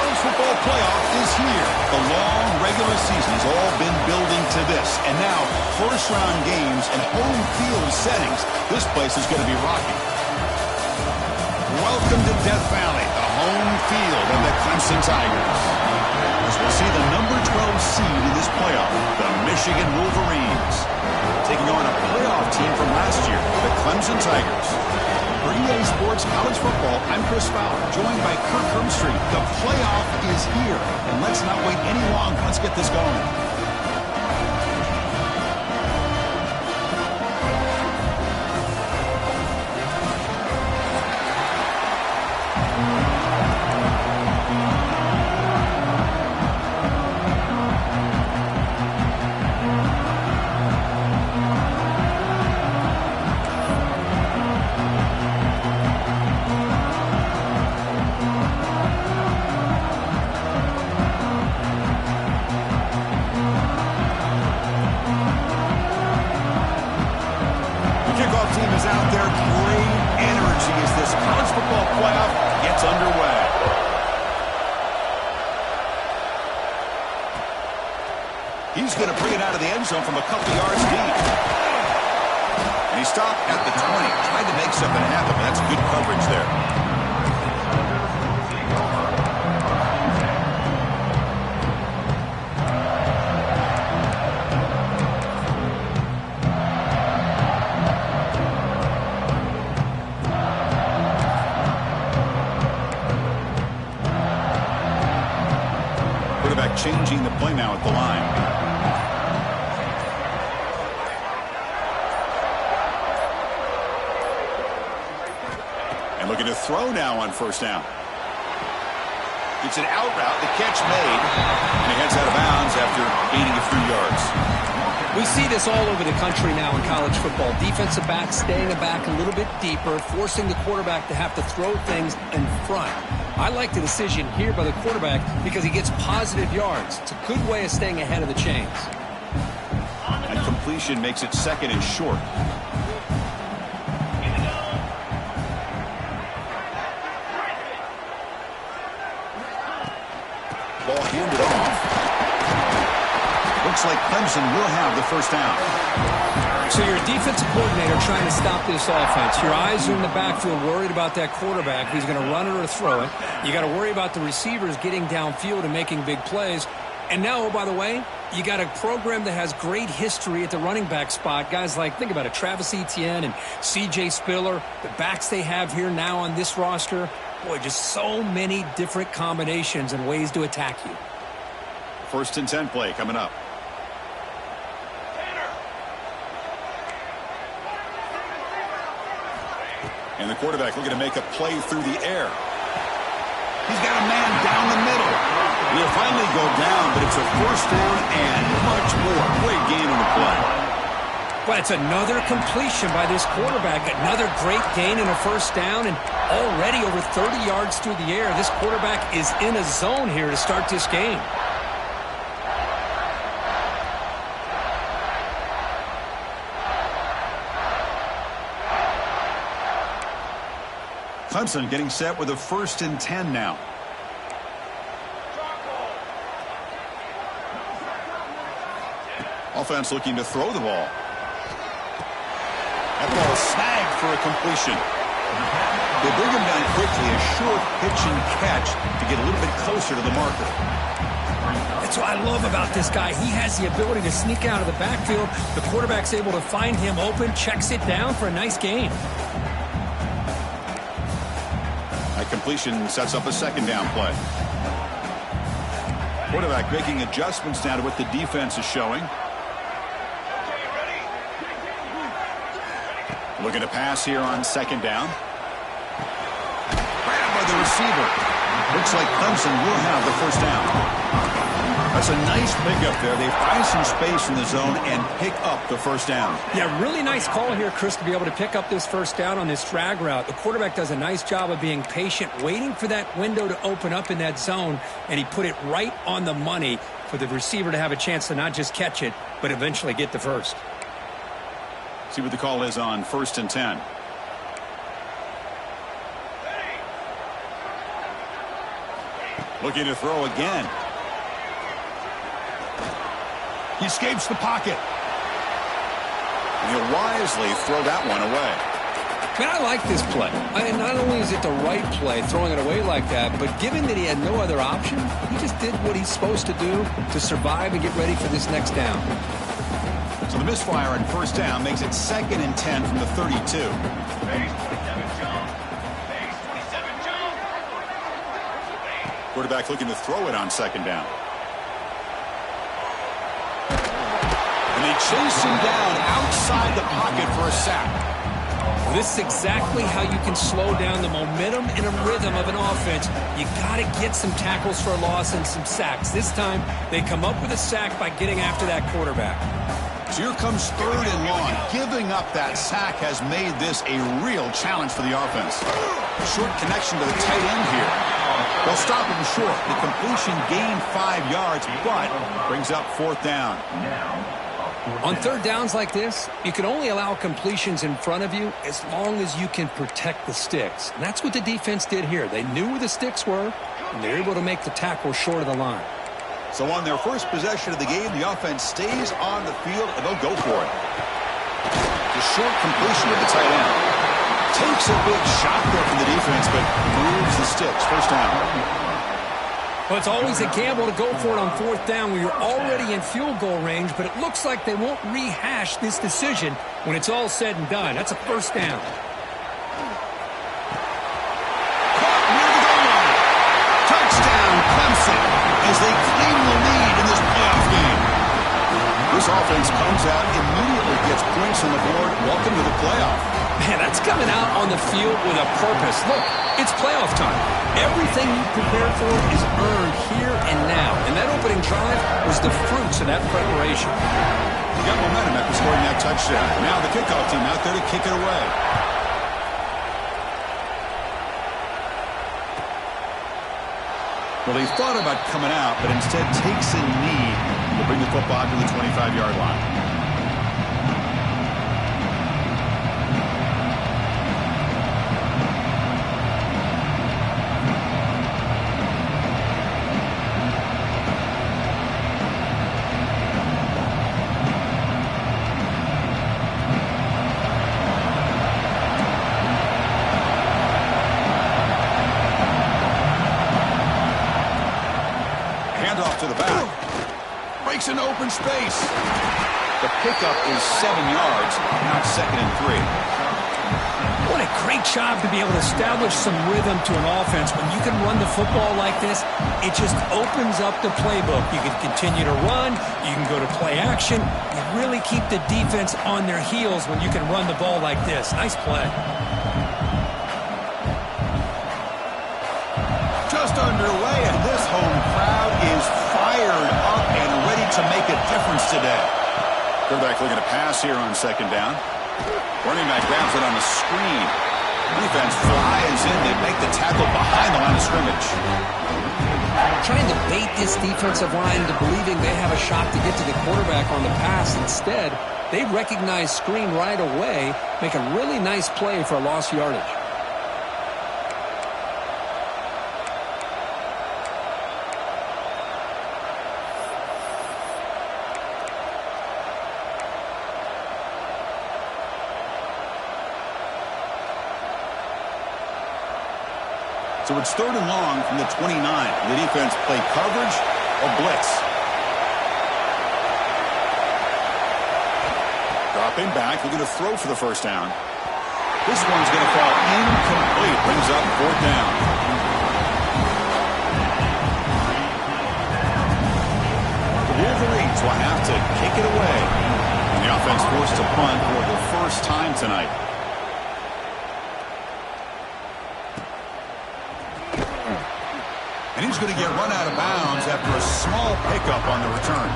college football playoff is here. The long regular season has all been building to this. And now, first-round games and home field settings. This place is going to be rocking. Welcome to Death Valley, the home field of the Clemson Tigers. As we'll see the number 12 seed in this playoff, the Michigan Wolverines, taking on a playoff team from last year, the Clemson Tigers. For EA Sports College Football, I'm Chris Fowler, joined by Kirk Herbstreit. The playoff is here, and let's not wait any longer. Let's get this going. He's going to bring it out of the end zone from a couple yards deep. And he stopped at the 20. Tried to make something happen, but that's good coverage there. Quarterback changing the play now at the line. Looking to throw now on first down. It's an out route, the catch made, and he heads out of bounds after gaining a few yards. We see this all over the country now in college football. Defensive backs staying back a little bit deeper, forcing the quarterback to have to throw things in front. I like the decision here by the quarterback because he gets positive yards. It's a good way of staying ahead of the chains. And completion makes it second and short. Ball handed off. Looks like Clemson will have the first down. So you're a defensive coordinator trying to stop this offense. Your eyes are in the backfield worried about that quarterback. He's going to run it or throw it. You got to worry about the receivers getting downfield and making big plays. And now, oh, by the way, you got a program that has great history at the running back spot. Guys like, think about it, Travis Etienne and C.J. Spiller, the backs they have here now on this roster. Boy, just so many different combinations and ways to attack you. First and 10 play coming up. And the quarterback looking to make a play through the air. He's got a man down the middle. He'll finally go down, but it's a first down and much more. Great game in the play. But it's another completion by this quarterback. Another great gain in a first down, and already over 30 yards through the air. This quarterback is in a zone here to start this game. Clemson getting set with a first and 10 now. Offense looking to throw the ball. That ball snagged for a completion. They bring him down quickly, a short pitch and catch to get a little bit closer to the marker. That's what I love about this guy. He has the ability to sneak out of the backfield. The quarterback's able to find him open, checks it down for a nice gain. That completion sets up a second down play. Quarterback making adjustments now to what the defense is showing. Looking to pass here on second down. Grabbed by the receiver. Looks like Clemson will have the first down. That's a nice pickup there. They find some space in the zone and pick up the first down. Yeah, really nice call here, Chris, to be able to pick up this first down on this drag route. The quarterback does a nice job of being patient, waiting for that window to open up in that zone, and he put it right on the money for the receiver to have a chance to not just catch it, but eventually get the first. See what the call is on first and 10. Looking to throw again. He escapes the pocket. And he'll wisely throw that one away. Man, I like this play. Not only is it the right play, throwing it away like that, but given that he had no other option, he just did what he's supposed to do to survive and get ready for this next down. So the misfire on first down makes it 2nd and 10 from the 32. Quarterback looking to throw it on 2nd down. And they chase him down outside the pocket for a sack. This is exactly how you can slow down the momentum and a rhythm of an offense. You got to get some tackles for a loss and some sacks. This time, they come up with a sack by getting after that quarterback. So here comes 3rd and long. Giving up that sack has made this a real challenge for the offense. Short connection to the tight end here. They'll stop him short. The completion gained 5 yards, but brings up 4th down. On 3rd downs like this, you can only allow completions in front of you as long as you can protect the sticks. And that's what the defense did here. They knew where the sticks were, and they were able to make the tackle short of the line. So on their first possession of the game, the offense stays on the field, and they'll go for it. The short completion of the tight end. Takes a big shot there from the defense, but moves the sticks. First down. Well, it's always a gamble to go for it on 4th down where you're already in field goal range, but it looks like they won't rehash this decision when it's all said and done. That's a first down. Caught near the goal line. Touchdown, Clemson, as they claim the lead in this playoff game. This offense comes out, immediately gets points on the board. Welcome to the playoff. Man, that's coming out on the field with a purpose. Look, it's playoff time. Everything you prepared for is earned here and now. And that opening drive was the fruits of that preparation. You got momentum after scoring that touchdown. Now the kickoff team out there to kick it away. Well, they thought about coming out, but instead takes a knee to bring the football to the 25-yard line. To the back. Breaks into open space. The pickup is 7 yards. Now 2nd and 3. What a great job to be able to establish some rhythm to an offense. When you can run the football like this, it just opens up the playbook. You can continue to run. You can go to play action. You really keep the defense on their heels when you can run the ball like this. Nice play. Just underway, and this home crowd is fired up and ready to make a difference today. Quarterback looking to pass here on 2nd down. Running back grabs it on the screen. Defense flies in. They make the tackle behind the line of scrimmage. Trying to bait this defensive line into believing they have a shot to get to the quarterback on the pass. Instead, they recognize screen right away, make a really nice play for a lost yardage. So it's 3rd and long from the 29. The defense play coverage or blitz. Dropping back, looking to throw for the first down. This one's going to fall incomplete. Brings up 4th down. The Wolverines will have to kick it away. And the offense forced to punt for the first time tonight. And he's going to get run out of bounds after a small pickup on the return.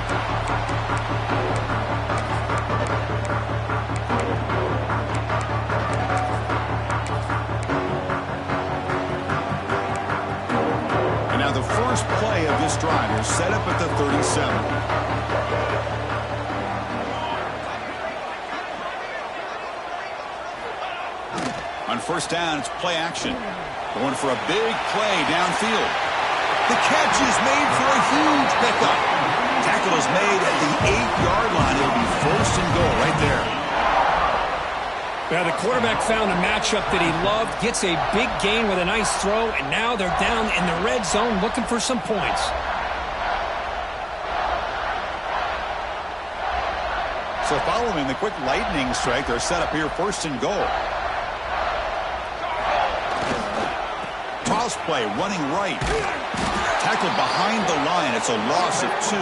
And now the first play of this drive is set up at the 37. On first down, it's play action. Going for a big play downfield. The catch is made for a huge pickup. Tackle is made at the 8-yard line. It'll be first and goal right there. Yeah, the quarterback found a matchup that he loved, gets a big gain with a nice throw, and now they're down in the red zone looking for some points. So following the quick lightning strike, they're set up here first and goal. Toss play, running right. Tackled behind the line. It's a loss of 2.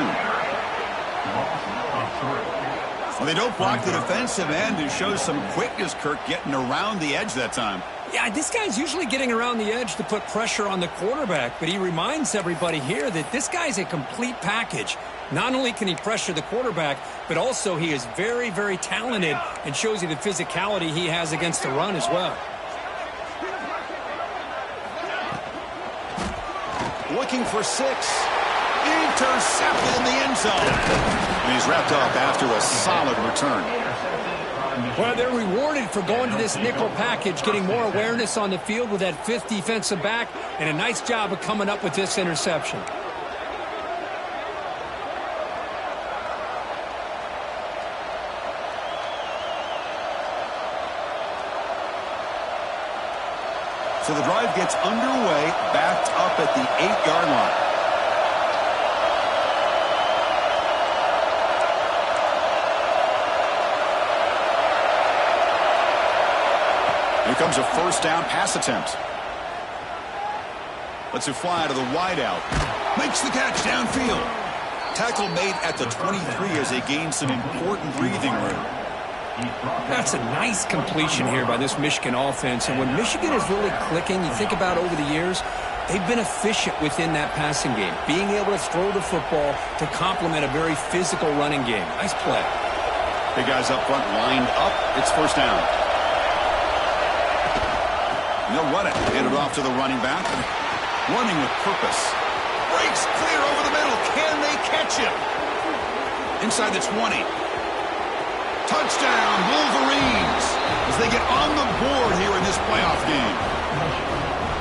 Well, they don't block the defensive end, who shows some quickness, Kirk, getting around the edge that time. Yeah, this guy's usually getting around the edge to put pressure on the quarterback, but he reminds everybody here that this guy's a complete package. Not only can he pressure the quarterback, but also he is very, very talented and shows you the physicality he has against the run as well. Looking for 6. Intercepted in the end zone. And he's wrapped up after a solid return. Well, they're rewarded for going to this nickel package, getting more awareness on the field with that 5th defensive back, and a nice job of coming up with this interception. So the drive gets underway, backed up at the 8-yard line. Here comes a first down pass attempt. Lets it fly to the wideout. Makes the catch downfield. Tackle made at the 23 as they gain some important breathing room. That's a nice completion here by this Michigan offense. And when Michigan is really clicking, you think about over the years, they've been efficient within that passing game, being able to throw the football to complement a very physical running game. Nice play. Big guys up front lined up. It's first down. They'll run it. Hand it off to the running back. Running with purpose. Breaks clear over the middle. Can they catch him? Inside the 20. Touchdown, Wolverines, as they get on the board here in this playoff game.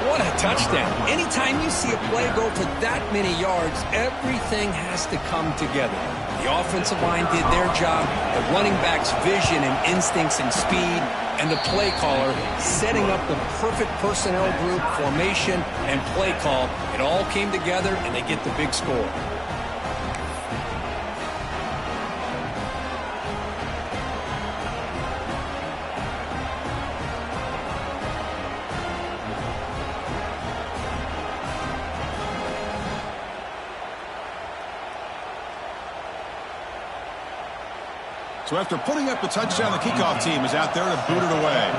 What a touchdown. Anytime you see a play go for that many yards, everything has to come together. The offensive line did their job, the running back's vision and instincts and speed, and the play caller setting up the perfect personnel group, formation, and play call. It all came together, and they get the big score. So after putting up the touchdown, the kickoff team is out there to boot it away.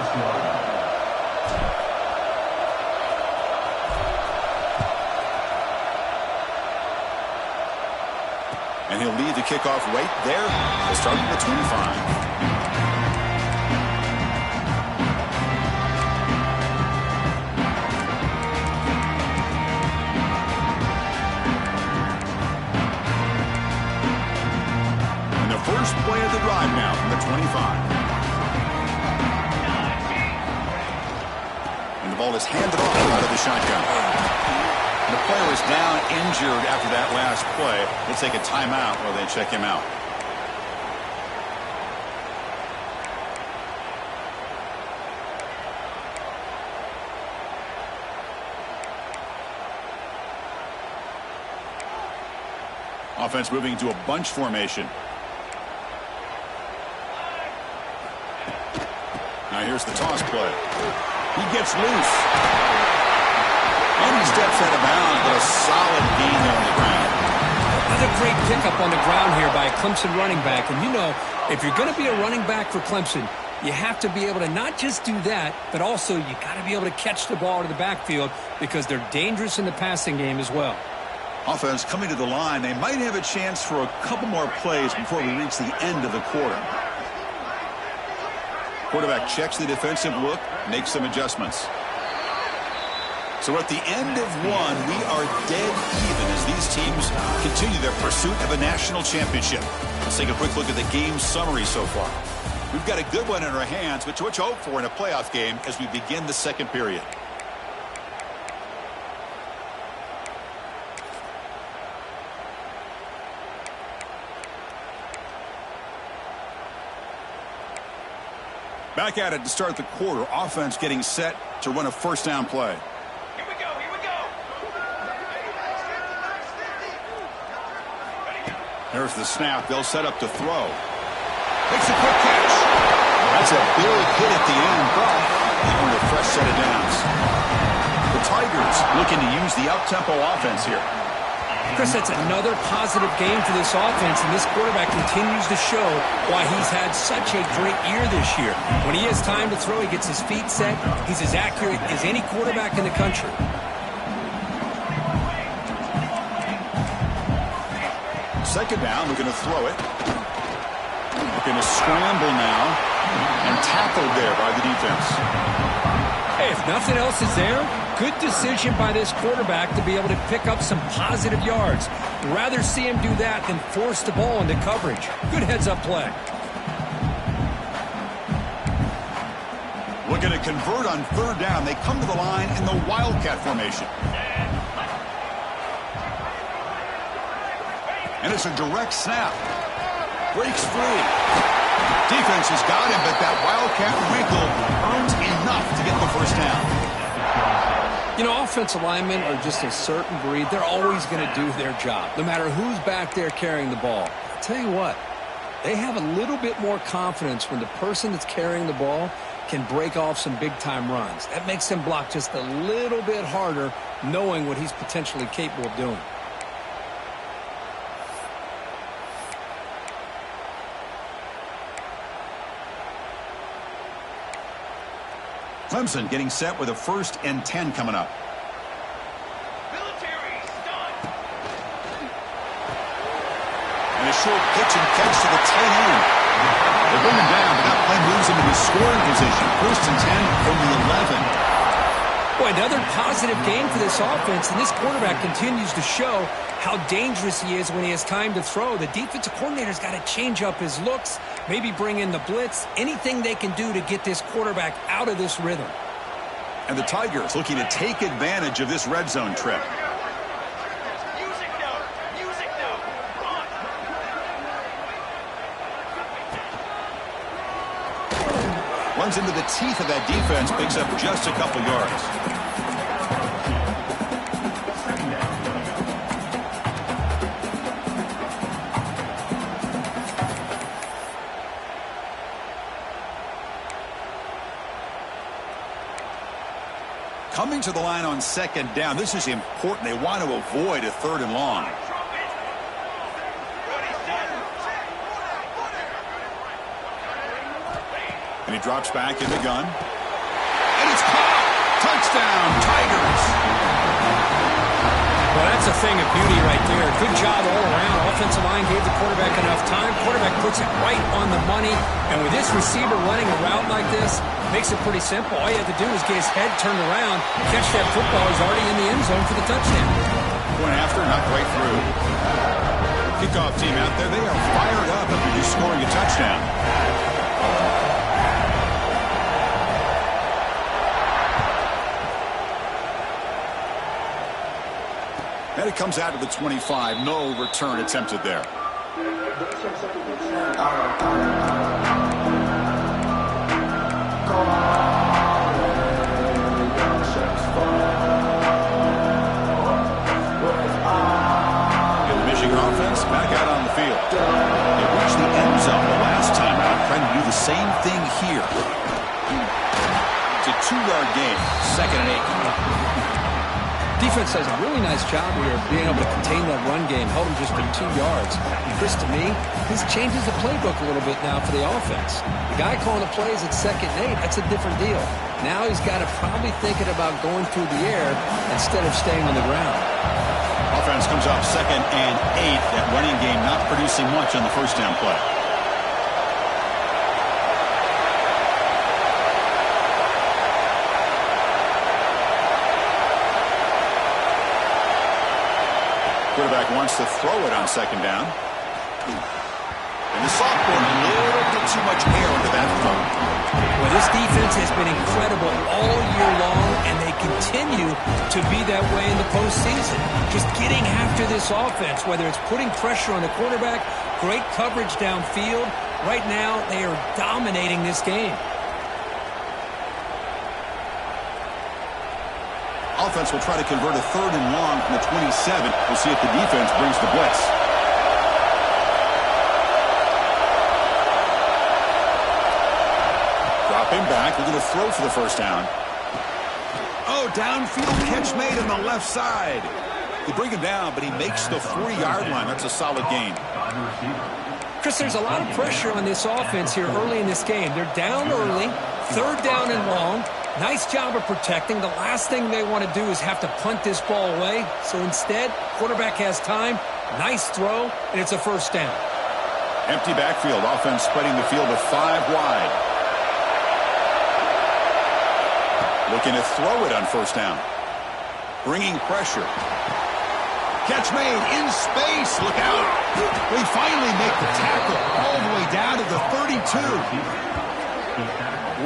And he'll lead the kickoff right there. He'll start at the 25. First play of the drive now from the 25. And the ball is handed off out of the shotgun. And the player is down injured after that last play. We'll take a timeout while they check him out. Offense moving into a bunch formation. Now here's the toss play. He gets loose. And he steps out of bounds, but a solid gain there on the ground. Another great pickup on the ground here by a Clemson running back. And you know, if you're going to be a running back for Clemson, you have to be able to not just do that, but also you got to be able to catch the ball to the backfield because they're dangerous in the passing game as well. Offense coming to the line. They might have a chance for a couple more plays before we reach the end of the quarter. Quarterback checks the defensive look, makes some adjustments. So at the end of one, we are dead even as these teams continue their pursuit of a national championship. Let's take a quick look at the game summary so far. We've got a good one in our hands, but what you hope for in a playoff game as we begin the second period. Back at it to start the quarter. Offense getting set to run a first down play. Here we go, here we go. There's the snap. They'll set up to throw. Makes a quick catch. That's a big hit at the end, but they earn a fresh set of downs. The Tigers looking to use the up-tempo offense here. Chris, that's another positive game for this offense, and this quarterback continues to show why he's had such a great year this year. When he has time to throw, he gets his feet set. He's as accurate as any quarterback in the country. Second down, looking to throw it. Looking to scramble now, and tackled there by the defense. Hey, if nothing else is there, good decision by this quarterback to be able to pick up some positive yards. Rather see him do that than force the ball into coverage. Good heads-up play. Looking to convert on third down. They come to the line in the Wildcat formation. And it's a direct snap. Breaks free. Defense has got him, but that Wildcat wrinkle earns enough to get the first down. You know, offensive linemen are just a certain breed. They're always going to do their job, no matter who's back there carrying the ball. I'll tell you what, they have a little bit more confidence when the person that's carrying the ball can break off some big-time runs. That makes them block just a little bit harder, knowing what he's potentially capable of doing. Clemson getting set with a 1st and 10 coming up. Military stun. And a short pitch and catch to the tight end. They bring him down, but that play moves him into scoring position. 1st and 10 from the 11. Boy, another positive game for this offense, and this quarterback continues to show how dangerous he is when he has time to throw. The defensive coordinator's got to change up his looks, maybe bring in the blitz, anything they can do to get this quarterback out of this rhythm. And the Tigers looking to take advantage of this red zone trip. Music note. Music note. Run. Runs into the teeth of that defense, picks up just a couple yards. Coming to the line on 2nd down. This is important. They want to avoid a 3rd and long. And he drops back in the gun. And it's caught. Touchdown, Tigers. Well, that's a thing of beauty right there. Good job all around. Offensive line gave the quarterback enough time. Quarterback puts it right on the money. And with this receiver running a route like this, makes it pretty simple. All you have to do is get his head turned around, catch that football. He's already in the end zone for the touchdown. Going after, not right through. Kickoff team out there, they are fired up after just scoring a touchdown. And it comes out to the 25. No return attempted there. The Michigan offense back out on the field. They reached the end zone the last time out, trying to do the same thing here. It's a 2-yard gain, 2nd and 8. Defense does a really nice job here of being able to contain that run game, held him just to 2 yards. And Chris, to me, this changes the playbook a little bit now for the offense. The guy calling the plays at 2nd and 8, that's a different deal. Now he's got to probably thinking about going through the air instead of staying on the ground. Offense comes up 2nd and 8. That running game not producing much on the first down play. Quarterback wants to throw it on 2nd down. And the sophomore, a little bit too much air into that throw. Well, this defense has been incredible all year long, and they continue to be that way in the postseason. Just getting after this offense, whether it's putting pressure on the quarterback, great coverage downfield. Right now, they are dominating this game. Offense will try to convert a 3rd and long from the 27. We'll see if the defense brings the blitz. Dropping back, we're going to throw for the first down. Oh, downfield catch made on the left side. They bring him down, but he makes the 3-yard line. That's a solid gain. Chris, there's a lot of pressure on this offense here early in this game. They're down early, 3rd down and long. Nice job of protecting. The last thing they want to do is have to punt this ball away. So instead, quarterback has time, nice throw, and it's a first down. Empty backfield. Offense spreading the field to 5 wide. Looking to throw it on first down. Bringing pressure. Catch made in space. Look out. We finally make the tackle all the way down to the 32.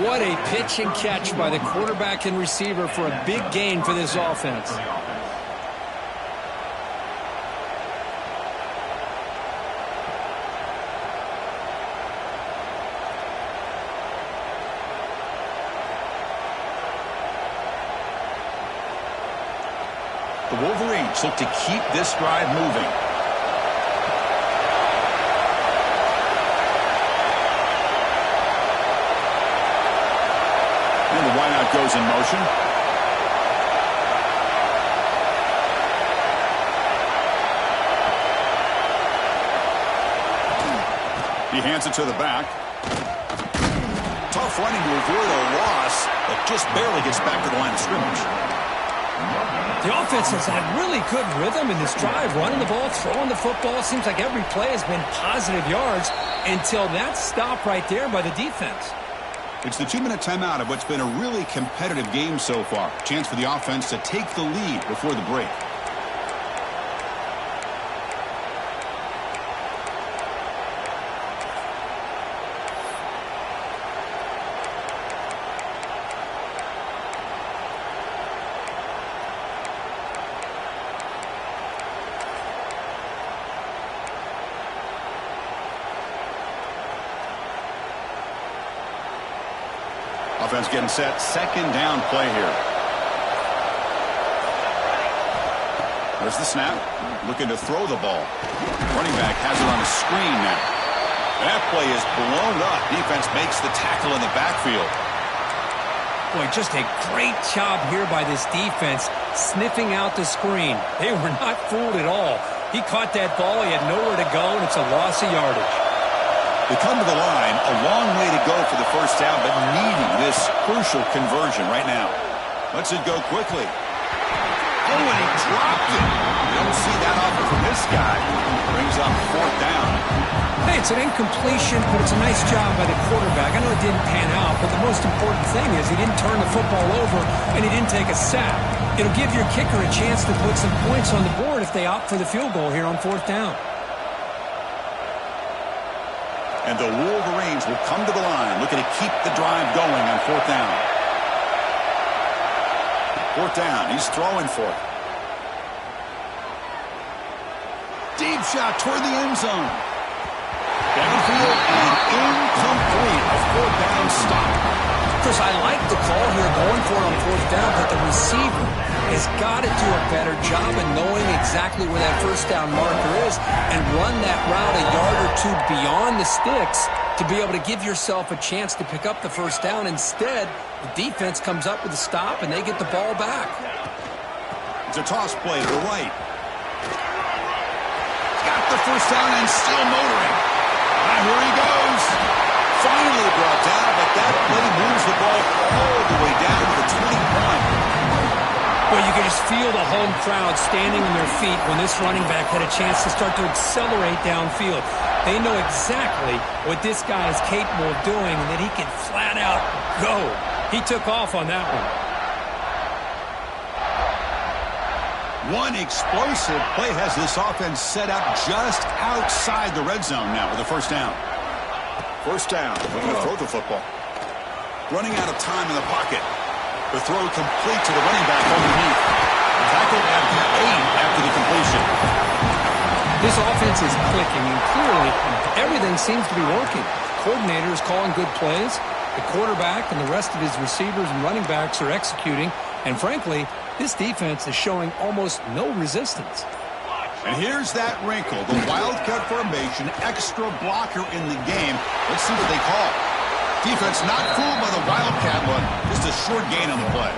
What a pitch and catch by the quarterback and receiver for a big gain for this offense. The Wolverines look to keep this drive moving. And the wideout goes in motion. He hands it to the back. Tough running to avoid a loss, but just barely gets back to the line of scrimmage. The offense has had really good rhythm in this drive, running the ball, throwing the football. Seems like every play has been positive yards until that stop right there by the defense. It's the 2-minute timeout of what's been a really competitive game so far. Chance for the offense to take the lead before the break. Offense getting set. 2nd down play here. There's the snap. Looking to throw the ball. Running back has it on the screen now. That play is blown up. Defense makes the tackle in the backfield. Boy, just a great job here by this defense, sniffing out the screen. They were not fooled at all. He caught that ball. He had nowhere to go, and it's a loss of yardage. They come to the line, a long way to go for the first down, but needing this crucial conversion right now. Lets it go quickly. Oh, and he dropped it. You don't see that often from this guy. Brings up 4th down. Hey, it's an incompletion, but it's a nice job by the quarterback. I know it didn't pan out, but the most important thing is he didn't turn the football over and he didn't take a sack. It'll give your kicker a chance to put some points on the board if they opt for the field goal here on 4th down. And the Wolverines will come to the line, looking to keep the drive going on 4th down. 4th down, he's throwing for it. Deep shot toward the end zone. Downfield and incomplete. A 4th down stop. Chris, I like the call here going for it on 4th down, but the receiver has got to do a better job of knowing exactly where that first down marker is and run that route a yard or two beyond the sticks to be able to give yourself a chance to pick up the first down. Instead, the defense comes up with a stop and they get the ball back. It's a toss play to the right. Got the first down and still motoring. And here he goes. Finally brought down, but that play moves the ball all the way down to the 21. Well, you can just feel the home crowd standing on their feet when this running back had a chance to start to accelerate downfield. They know exactly what this guy is capable of doing and that he can flat out go. He took off on that one. One explosive play has this offense set up just outside the red zone now with a first down. First down, looking to throw the football. Running out of time in the pocket. The throw complete to the running back underneath. Tackled at the 8 after the completion. This offense is clicking, and clearly everything seems to be working. The coordinator is calling good plays. The quarterback and the rest of his receivers and running backs are executing. And frankly, This defense is showing almost no resistance. And here's that wrinkle, the wildcat formation, extra blocker in the game. Let's see what they call. Defense not fooled by the wildcat look, just a short gain on the play.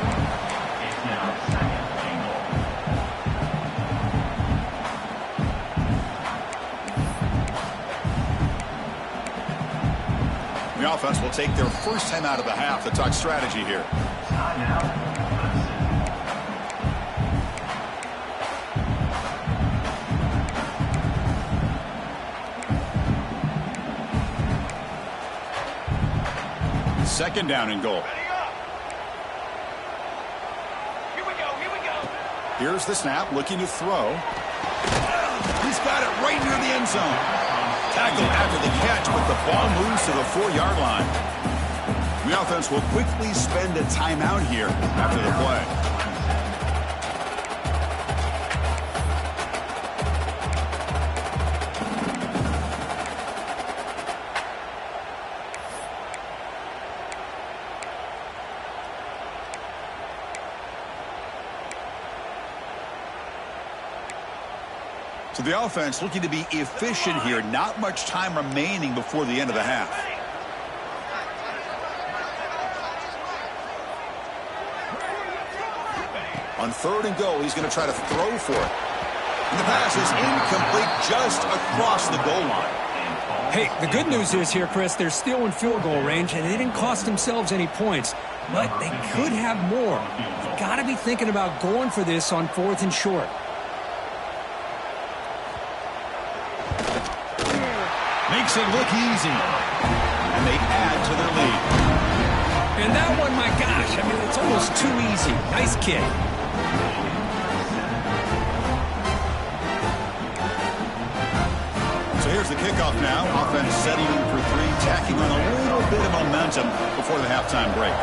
The offense will take their first time out of the half to talk strategy here. Second down and goal. Here we go, here we go. Here's the snap, looking to throw. He's got it right near the end zone. Tackle after the catch, but the ball moves to the 4-yard line. The offense will quickly spend a timeout here after the play. So the offense looking to be efficient here. Not much time remaining before the end of the half. On third and goal, he's going to try to throw for it. And the pass is incomplete just across the goal line. Hey, the good news is here, Chris, they're still in field goal range, and they didn't cost themselves any points. But they could have more. You got to be thinking about going for this on 4th and short. Makes it look easy. And they add to their lead. And that one, my gosh, I mean, it's almost too easy. Nice kick. So here's the kickoff now. Offense setting in for 3, tacking on a little bit of momentum before the halftime break.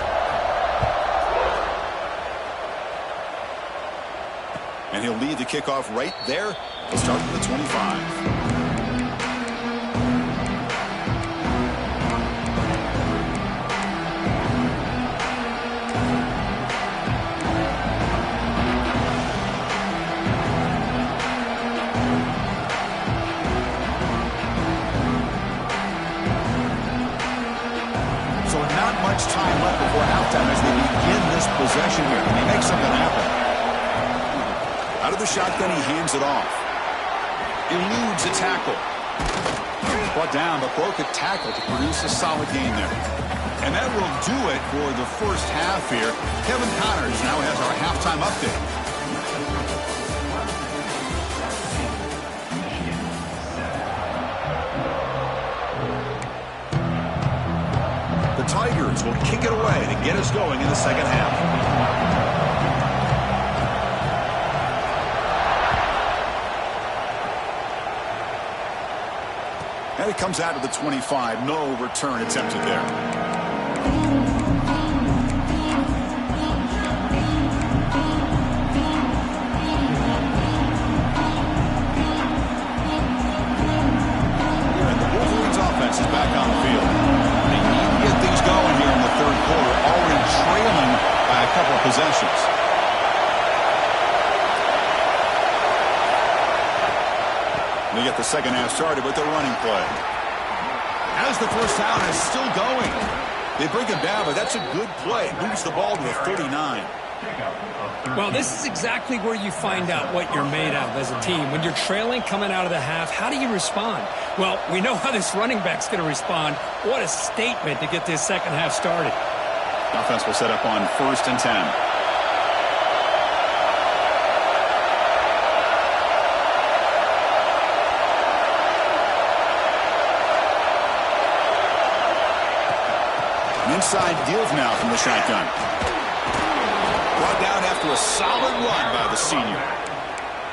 And he'll lead the kickoff right there. He'll start with the 25. Time left before halftime as they begin this possession here. Can he make something happen? Out of the shotgun, he hands it off. Eludes a tackle. Brought down, but broke a tackle to produce a solid gain there. And that will do it for the first half here. Kevin Connors now has our halftime update. Tigers will kick it away to get us going in the second half. And it comes out of the 25. No return attempted there. Is back on the field. They need to get things going here in the third quarter, already trailing by a couple of possessions. They get the second half started with their running play. As the first down is still going. They bring him down, but that's a good play. Moves the ball to the 39. Well, this is exactly where you find out what you're made of as a team. When you're trailing coming out of the half, how do you respond? Well, we know how this running back's going to respond. What a statement to get this second half started. Offense will set up on 1st and 10. An inside give now from the shotgun. Brought down after a solid run by the senior.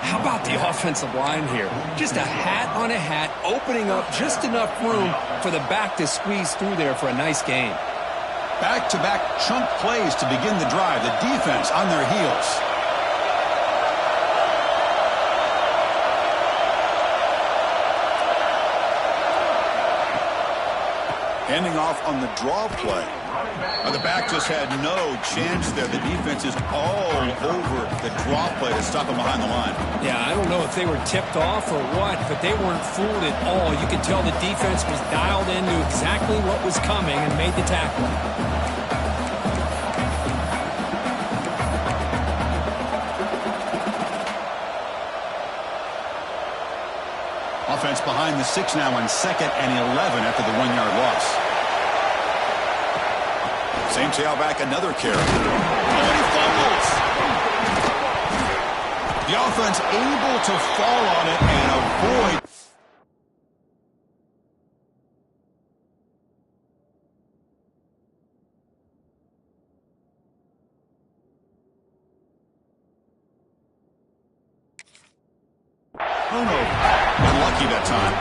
How about the offensive line here? Just a hat on a hat, opening up just enough room for the back to squeeze through there for a nice gain. Back-to-back chunk plays to begin the drive. The defense on their heels. Handing off on the draw play. The back just had no chance there. The defense is all over the draw play to stop him behind the line. Yeah, I don't know if they were tipped off or what, but they weren't fooled at all. You could tell the defense was dialed in, knew exactly what was coming, and made the tackle. Offense behind the 6 now on 2nd and 11 after the 1-yard loss. Same tailback, another carry. Oh, and he fumbles. The offense able to fall on it and avoid. Oh, no. Unlucky that time.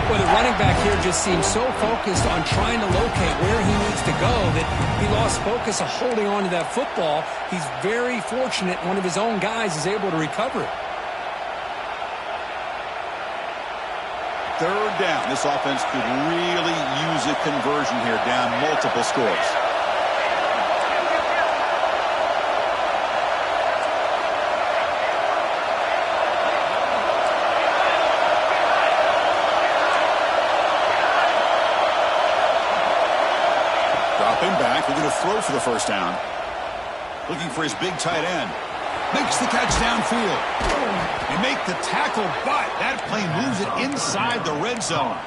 Well, the running back here just seems so focused on trying to locate where he needs to go that he lost focus of holding on to that football. He's very fortunate one of his own guys is able to recover it. 3rd down. This offense could really use a conversion here, down multiple scores. Dropping back, we're going to throw for the 1st down. Looking for his big tight end. Makes the catch downfield. They make the tackle, but that play moves it inside the red zone.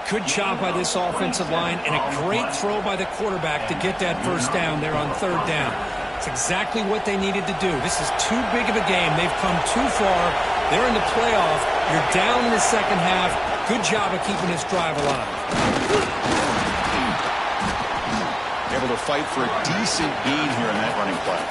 Good job by this offensive line and a great throw by the quarterback to get that 1st down there on 3rd down. It's exactly what they needed to do. This is too big of a game. They've come too far. They're in the playoff. You're down in the 2nd half. Good job of keeping this drive alive. Able to fight for a decent gain here in that running play.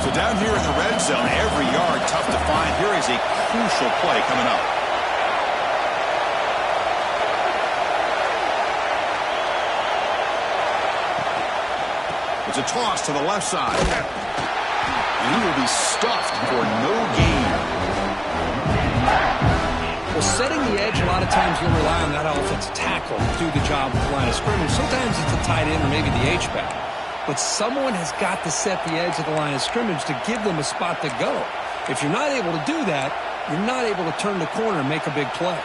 So down here in the red zone, every yard tough to find. Here is a crucial play coming up. It's a toss to the left side. And he will be stuffed for no gain. Well, setting the edge, a lot of times you'll rely on that offensive tackle to do the job with the line of scrimmage. Sometimes it's a tight end or maybe the H-back. But someone has got to set the edge of the line of scrimmage to give them a spot to go. If you're not able to do that, you're not able to turn the corner and make a big play.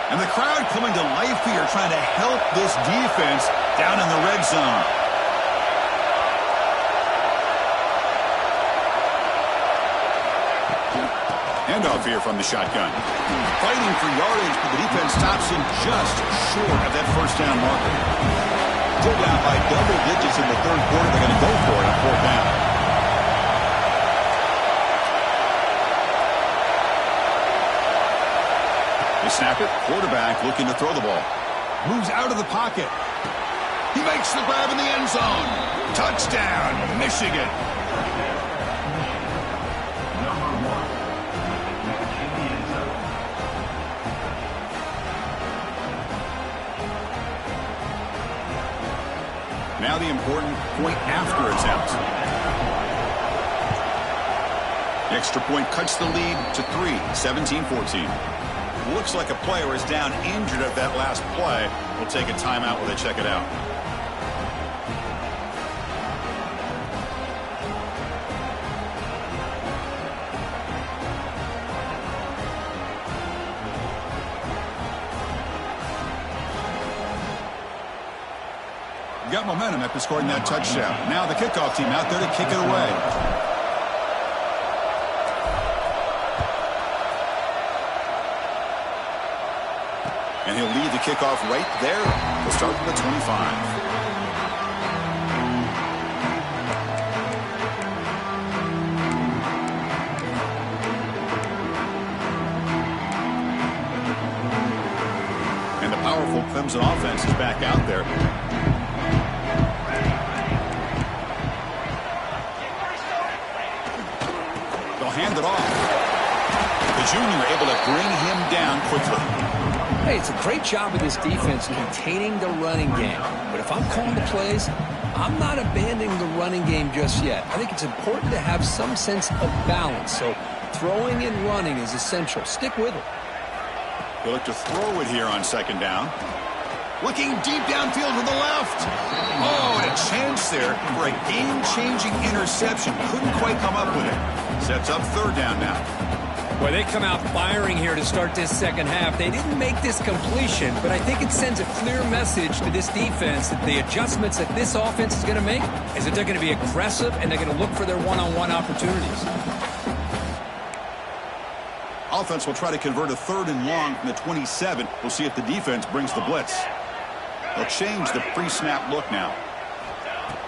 And the crowd coming to life here, trying to help this defense down in the red zone. Handoff here from the shotgun. Fighting for yardage, but the defense stops him just short of that 1st down marker. Still down by double digits in the 3rd quarter. They're going to go for it on 4th down. They snap it. Quarterback looking to throw the ball. Moves out of the pocket. He makes the grab in the end zone. Touchdown, Michigan. Now the important point after attempt. The extra point cuts the lead to 3, 17-14. Looks like a player is down injured at that last play. We'll take a timeout while they check it out. Got momentum after scoring that touchdown. Now the kickoff team out there to kick it away. And he'll lead the kickoff right there. We'll start from the 25. And the powerful Clemson offense is back out there. They'll hand it off. The junior able to bring him down quickly. Hey, it's a great job of this defense containing the running game. But if I'm calling the plays, I'm not abandoning the running game just yet. I think it's important to have some sense of balance. So throwing and running is essential. Stick with it. He'll look to throw it here on second down. Looking deep downfield to the left. Oh, and a chance there for a game-changing interception. Couldn't quite come up with it. Sets up third down now. Well, they come out firing here to start this second half. They didn't make this completion, but I think it sends a clear message to this defense that the adjustments that this offense is going to make is that they're going to be aggressive and they're going to look for their one-on-one opportunities. Offense will try to convert a third and long from the 27. We'll see if the defense brings the blitz. They'll change the pre-snap look now.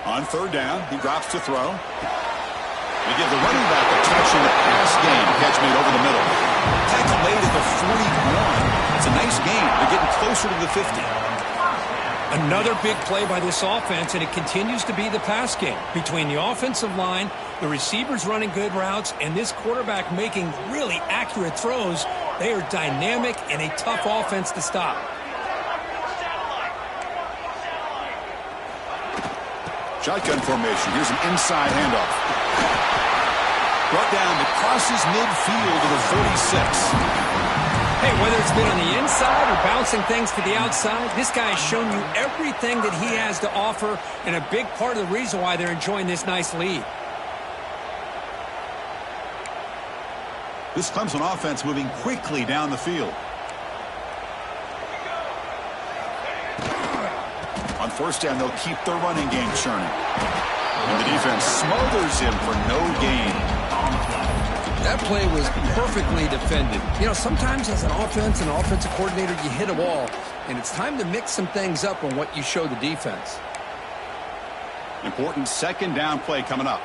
On third down, he drops to throw. They give the running back a touch in the pass game. Catch made over the middle. Tackle made at the 41. It's a nice game. They're getting closer to the 50. Another big play by this offense, and it continues to be the pass game. Between the offensive line, the receivers running good routes, and this quarterback making really accurate throws, they are dynamic and a tough offense to stop. Shotgun formation. Here's an inside handoff. Brought down that crosses midfield to the 46. Hey, whether it's been on the inside or bouncing things to the outside, this guy has shown you everything that he has to offer, and a big part of the reason why they're enjoying this nice lead. This Clemson offense moving quickly down the field. On first down, they'll keep their running game churning. And the defense smothers him for no gain. That play was perfectly defended. You know, sometimes as an offense and an offensive coordinator, you hit a wall, and it's time to mix some things up on what you show the defense. Important second down play coming up.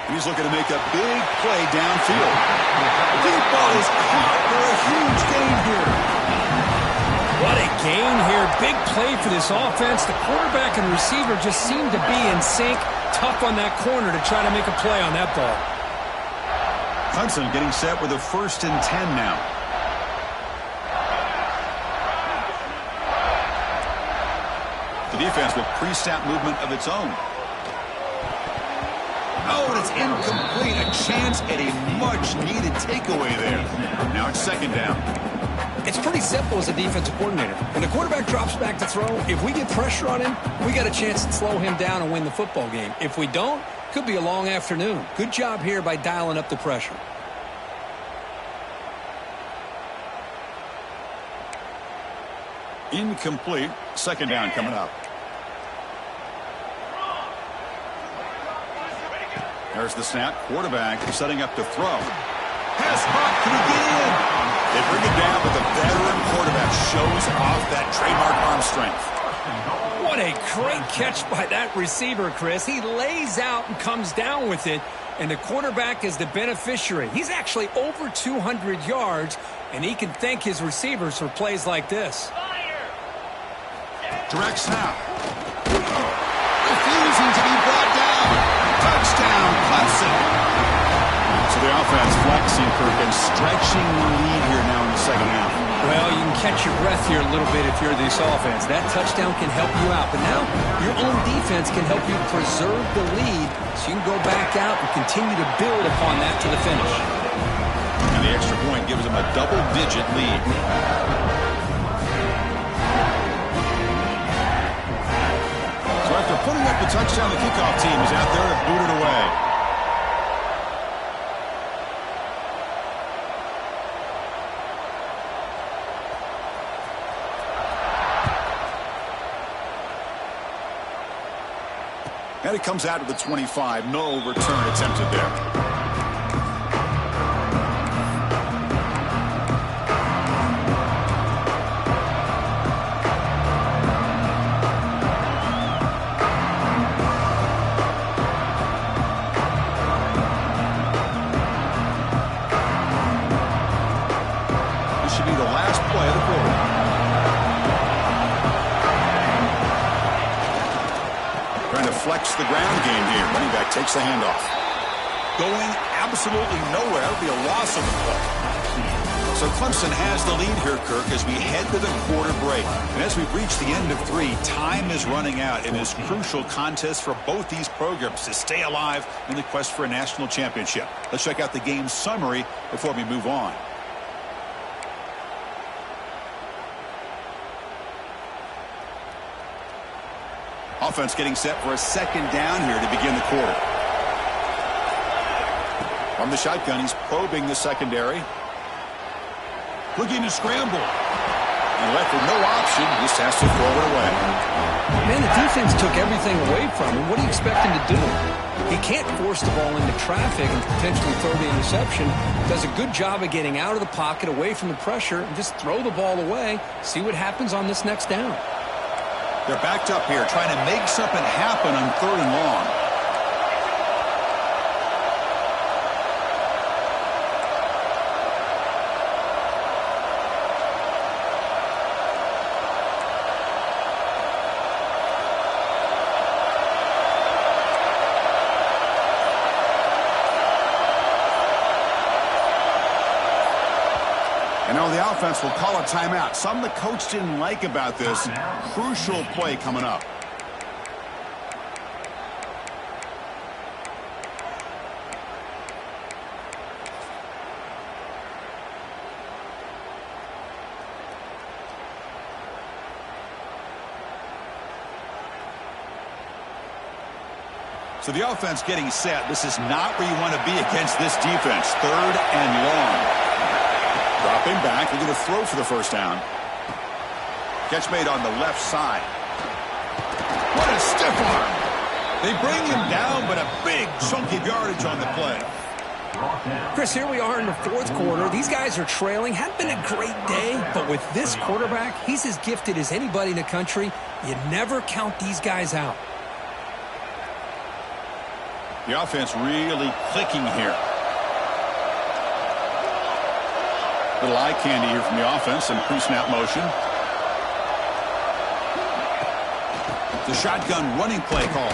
He's looking to make a big play downfield. Deep ball is caught for a huge gain here. What a gain here. Big play for this offense. The quarterback and receiver just seem to be in sync. Tough on that corner to try to make a play on that ball. Clemson getting set with a 1st and 10 now. The defense with pre-snap movement of its own. Oh, and it's incomplete. A chance at a much-needed takeaway there. Now it's second down. It's pretty simple as a defensive coordinator. When the quarterback drops back to throw, if we get pressure on him, we got a chance to slow him down and win the football game. If we don't, could be a long afternoon. Good job here by dialing up the pressure. Incomplete. Second down coming up. There's the snap. Quarterback setting up to throw. Pass caught. Can he get in? They bring it down, but the veteran quarterback shows off that trademark arm strength. What a great catch by that receiver, Chris. He lays out and comes down with it, and the quarterback is the beneficiary. He's actually over 200 yards, and he can thank his receivers for plays like this. Direct snap. Refusing to be brought down. Touchdown, Clemson. So the offense flexing, Kirk, and stretching the lead here now in the second half. Well, you can catch your breath here a little bit if you're this offense. That touchdown can help you out. But now your own defense can help you preserve the lead so you can go back out and continue to build upon that to the finish. And the extra point gives them a double-digit lead. So after putting up the touchdown, the kickoff team is out there and booted away. And it comes out to the 25. No return attempted there. This should be the last play of the quarter. Trying to flex the ground game here. Running back takes the handoff. going absolutely nowhere. It'll be a loss of the play. So Clemson has the lead here, Kirk, as we head to the quarter break. And as we've reached the end of 3, time is running out in this crucial contest for both these programs to stay alive in the quest for a national championship. Let's check out the game summary before we move on. Offense getting set for a second down here to begin the quarter. From the shotgun, he's probing the secondary. Looking to scramble. And left with no option, just has to throw it away. Man, the defense took everything away from him. What do you expect him to do? He can't force the ball into traffic and potentially throw the interception. Does a good job of getting out of the pocket, away from the pressure, and just throw the ball away. See what happens on this next down. They're backed up here, trying to make something happen on 3rd and long. And now the offense will call a timeout. Something the coach didn't like about this. Crucial play coming up. So the offense getting set. This is not where you want to be against this defense. 3rd and long. Dropping back, looking to throw for the first down. Catch made on the left side. What a stiff arm. They bring him down, but a big chunk of yardage on the play. Chris, here we are in the 4th quarter. These guys are trailing. Hadn't been a great day, but with this quarterback, he's as gifted as anybody in the country. You never count these guys out. The offense really clicking here. Little eye candy here from the offense and pre-snap motion. The shotgun running play call.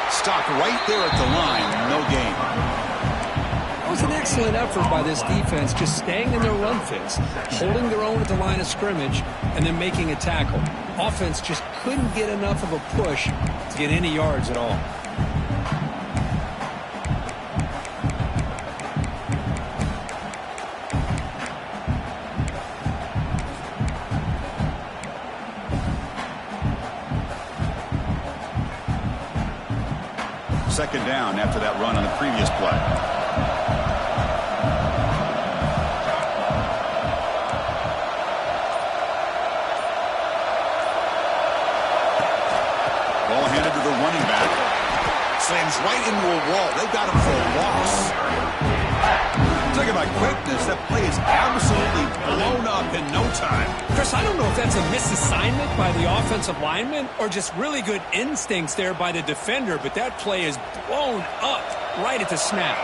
Stopped right there at the line. No gain. That was an excellent effort by this defense, just staying in their run fits, holding their own at the line of scrimmage, and then making a tackle. Offense just couldn't get enough of a push to get any yards at all. Second down after that run on the previous play. Ball handed to the running back. Slams right into a wall. They've got him for a loss. Talking about quickness, that play is absolutely blown up in no time. Chris, I don't know if that's a misassignment by the offensive lineman or just really good instincts there by the defender, but that play is blown up right at the snap.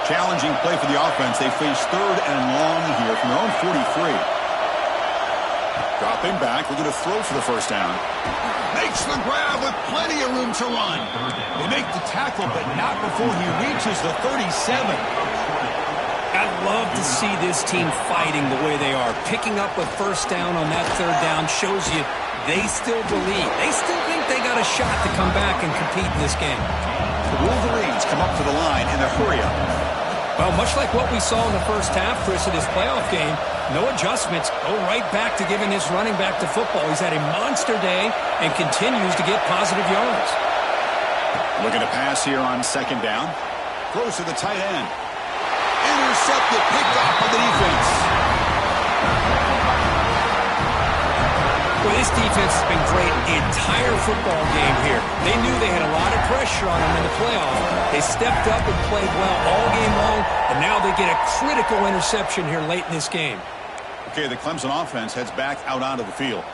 Challenging play for the offense. They face 3rd and long here from their own 43. Dropping back, looking to throw for the first down. Makes the grab with plenty of room to run. They make the tackle, but not before he reaches the 37. I love to see this team fighting the way they are. Picking up a first down on that 3rd down shows you they still believe. They still think they got a shot to come back and compete in this game. The Wolverines come up to the line in a hurry-up. Well, much like what we saw in the first half, Chris, of this playoff game, no adjustments. Go right back to giving his running back to football. He's had a monster day and continues to get positive yards. Looking to pass here on 2nd down. Throws to the tight end. Intercepted, picked off by the defense. Well, this defense has been great the entire football game here. They knew they had a lot of pressure on them in the playoff. They stepped up and played well all game long, and now they get a critical interception here late in this game. Okay, the Clemson offense heads back out onto the field.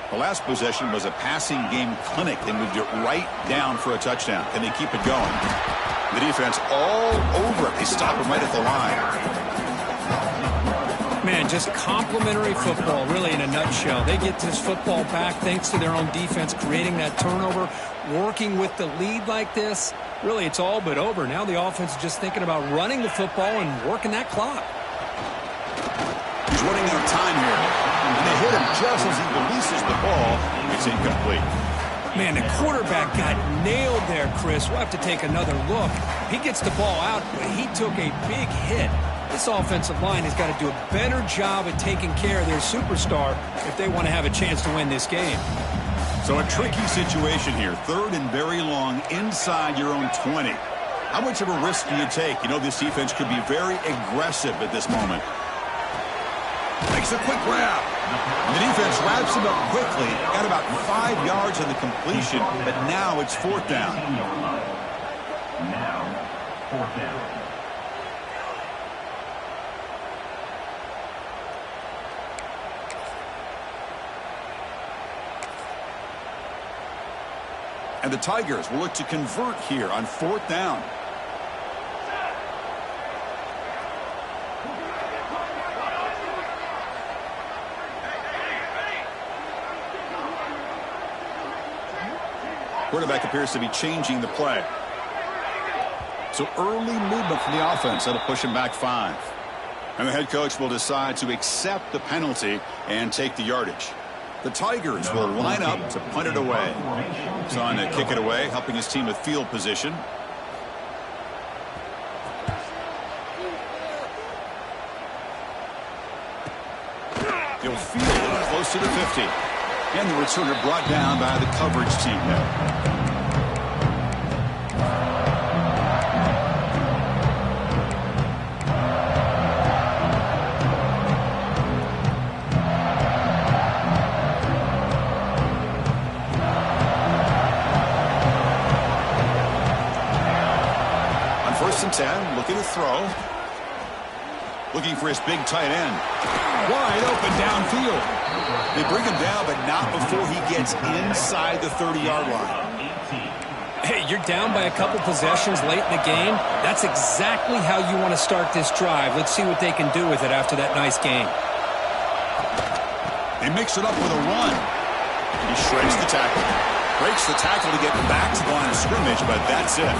The last possession was a passing game clinic. They moved it right down for a touchdown. Can they keep it going? The defense all over it. They stop him right at the line. Man, just complimentary football, really, in a nutshell. They get this football back thanks to their own defense, creating that turnover, working with the lead like this. Really, it's all but over. Now the offense is just thinking about running the football and working that clock. He's running out of time here. And they hit him just as he releases the ball. It's incomplete. Man, the quarterback got nailed there, Chris. We'll have to take another look. He gets the ball out, but he took a big hit. This offensive line has got to do a better job at taking care of their superstar if they want to have a chance to win this game. So a tricky situation here. 3rd and very long inside your own 20. How much of a risk do you take? You know, this defense could be very aggressive at this moment. Makes a quick grab. And the defense wraps him up quickly. Got about 5 yards on the completion, but now it's 4th down. Now, 4th down. And the Tigers will look to convert here on 4th down. Quarterback appears to be changing the play. So early movement from the offense. That'll push him back 5. And the head coach will decide to accept the penalty and take the yardage. The Tigers will line up to punt it away. He's on to kick it away, helping his team with field position. He'll field it close to the 50. And the returner brought down by the coverage team there. And 10, looking to throw. Looking for his big tight end. Wide open downfield. They bring him down, but not before he gets inside the 30-yard line. Hey, you're down by a couple possessions late in the game. That's exactly how you want to start this drive. Let's see what they can do with it after that nice game. They mix it up with a run. He shreds the tackle. Breaks the tackle to get back to the line of scrimmage, but that's it.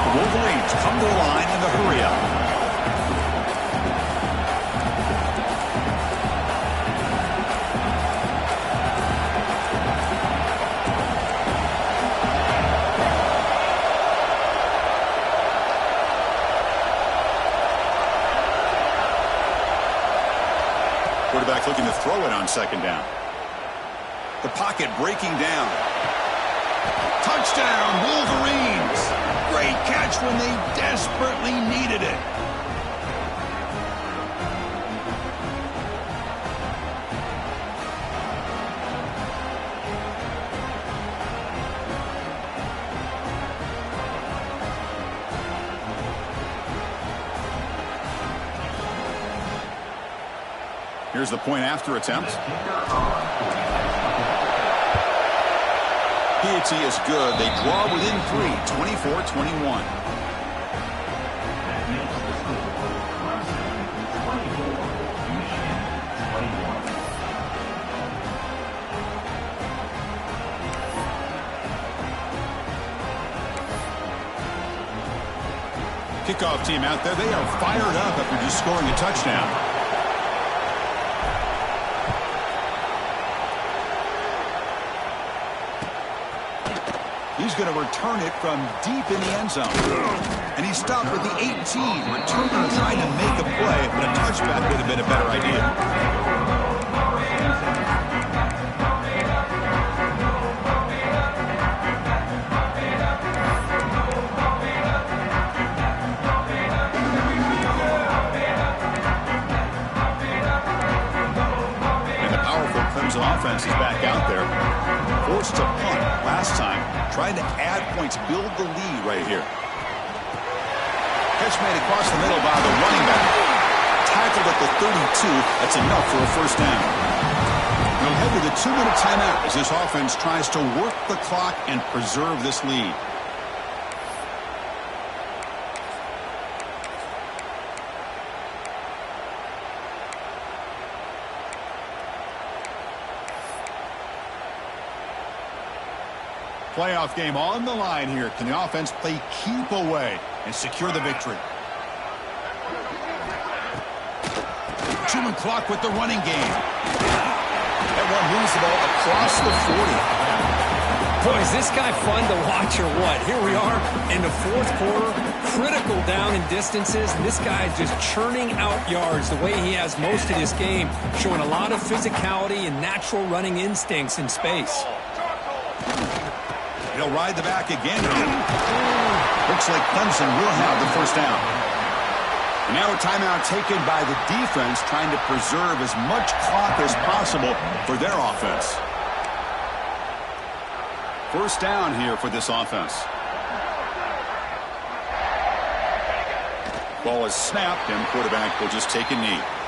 The Wolverines come to the line in the hurry-up. Quarterback looking to throw it on 2nd down. The pocket breaking down. Touchdown, Wolverines! Great catch when they desperately needed it. Here's the point after attempt. Piety is good. They draw within 3, 24-21. Kickoff team out there. They are fired up after just scoring a touchdown. He's going to return it from deep in the end zone. And he stopped with the 18. Returning, trying to make a play, but a touchback would have been a better idea. And the powerful Clemson offense is back out there. Forced to punt last time. Trying to add points, build the lead right here. Catch made across the middle by the running back. Tackled at the 32. That's enough for a 1st down. We'll head to the 2-minute timeout as this offense tries to work the clock and preserve this lead. playoff game on the line here. Can the offense play keep away and secure the victory? Chewing clock with the running game. That one moves the ball across the 40. Boy, is this guy fun to watch or what? Here we are in the fourth quarter, critical down in distances, and this guy is just churning out yards the way he has most of this game, showing a lot of physicality and natural running instincts in space. He'll ride the back again here. Looks like Clemson will have the first down. And now a timeout taken by the defense, trying to preserve as much clock as possible for their offense. First down here for this offense. Ball is snapped, and the quarterback will just take a knee.